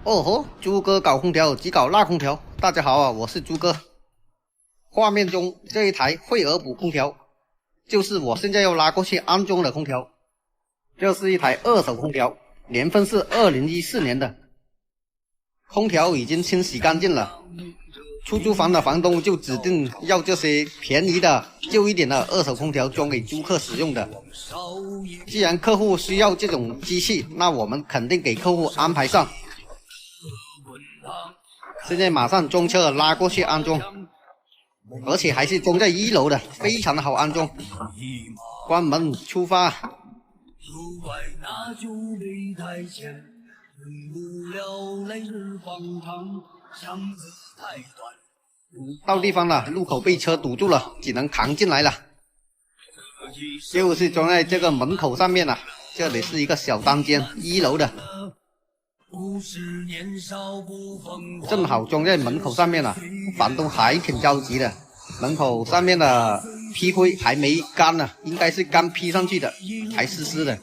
哦吼，猪哥搞空调即搞辣空调。大家好啊，我是猪哥。画面中这一台惠而浦空调，就是我现在要拉过去安装的空调。这是一台二手空调，年份是2014年的。空调已经清洗干净了，出租房的房东就指定要这些便宜的、旧一点的二手空调装给租客使用的。既然客户需要这种机器，那我们肯定给客户安排上。现在马上装车拉过去安装，而且还是装在1楼的，非常的好安装。关门出发。到地方了，路口被车堵住了，只能扛进来了。就是装在这个门口上面了，这里是一个小单间，1楼的。正好装在门口上面了，房东还挺着急的。门口上面的批灰还没干呢，应该是刚批上去的，还湿湿的，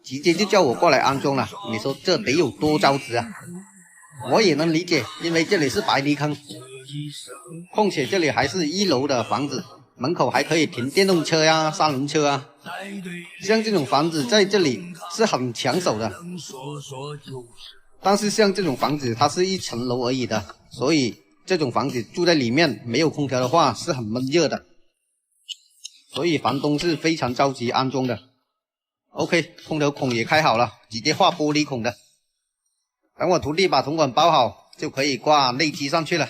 直接就叫我过来安装了。你说这得有多着急啊？我也能理解，因为这里是白泥坑，况且这里还是1楼的房子，门口还可以停电动车呀、3轮车啊。像这种房子在这里是很抢手的。但是像这种房子它是1层楼而已的，所以这种房子住在里面没有空调的话是很闷热的，所以房东是非常着急安装的。OK， 空调孔也开好了，直接画玻璃孔的。等我徒弟把铜管包好，就可以挂内机上去了。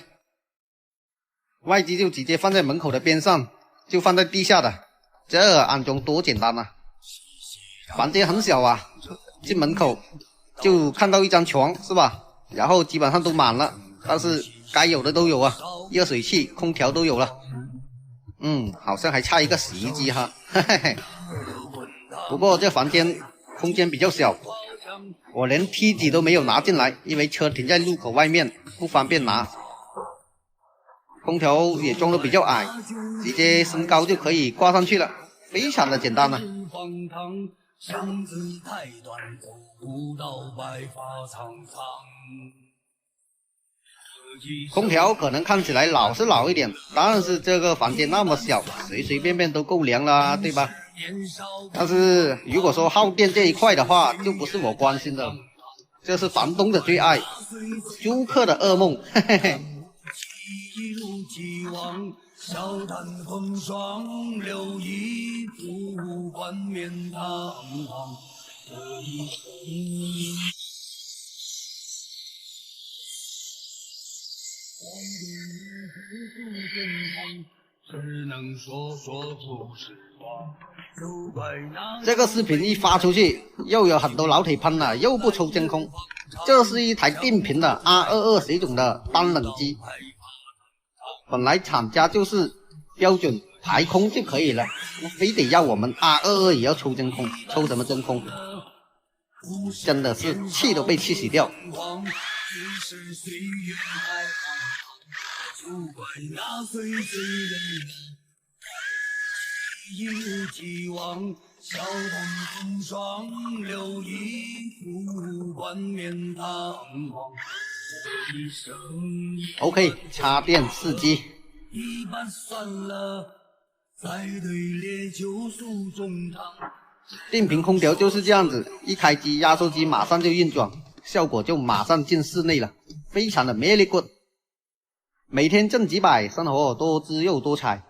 外机就直接放在门口的边上，就放在地下的。这安装多简单啊！房间很小啊，进门口就看到一张床是吧？然后基本上都满了，但是该有的都有啊，热水器、空调都有了。好像还差一个洗衣机哈，嘿嘿嘿。不过这房间空间比较小，我连梯子都没有拿进来，因为车停在路口外面，不方便拿。空调也装得比较矮，直接升高就可以挂上去了，非常的简单了。空调可能看起来老是老一点，但是这个房间那么小，随随便便都够凉了，对吧？但是如果说耗电这一块的话，就不是我关心的，这是房东的最爱，租客的噩梦，嘿嘿嘿。笑谈风霜留一副冠冕堂皇的一生。这个视频一发出去，又有很多老铁喷了，又不抽真空。这是一台电瓶的 R22水种的单冷机。本来厂家就是标准排空就可以了，非得要我们 R22也要抽真空，抽什么真空？真的是气都被气死掉。OK， 插电试机。电瓶空调就是这样子，一开机压缩机马上就运转，效果就马上进室内了，非常的 very good。每天挣几百，生活多姿又多彩。